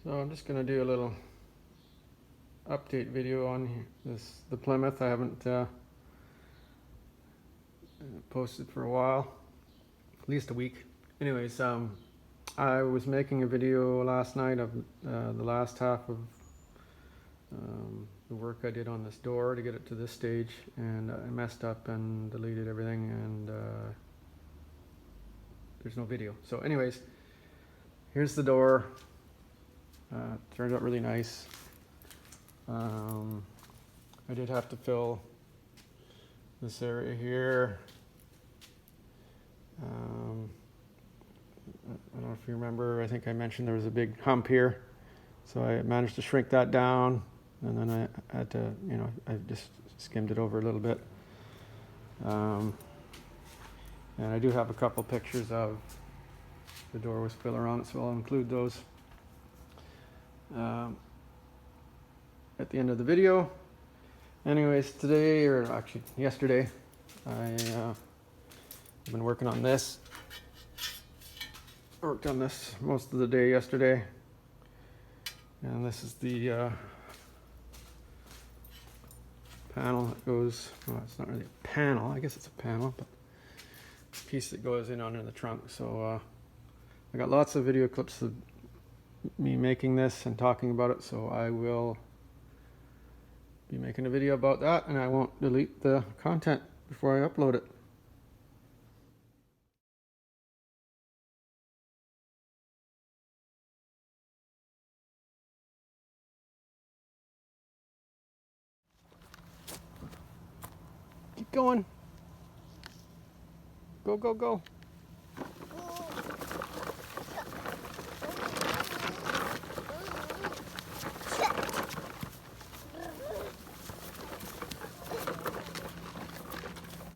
So I'm just going to do a little update video on the Plymouth. I haven't posted for a while, at least a week. Anyways, I was making a video last night of the last half of the work I did on this door to get it to this stage, and I messed up and deleted everything, and there's no video. So anyways, here's the door. Turned out really nice. I did have to fill this area here. I don't know if you remember, I think I mentioned there was a big hump here. So I managed to shrink that down, and then I had to, I just skimmed it over a little bit. And I do have a couple pictures of the door with filler on it, so I'll include those at the end of the video. Anyways, today, or actually yesterday, I've been working on this. I worked on this most of the day yesterday. And this is the panel that goes, well, it's not really a panel, I guess it's a panel, but it's a piece that goes in under the trunk. So I got lots of video clips of me making this and talking about it, so I will be making a video about that, and I won't delete the content before I upload it. Keep going. Go, go, go.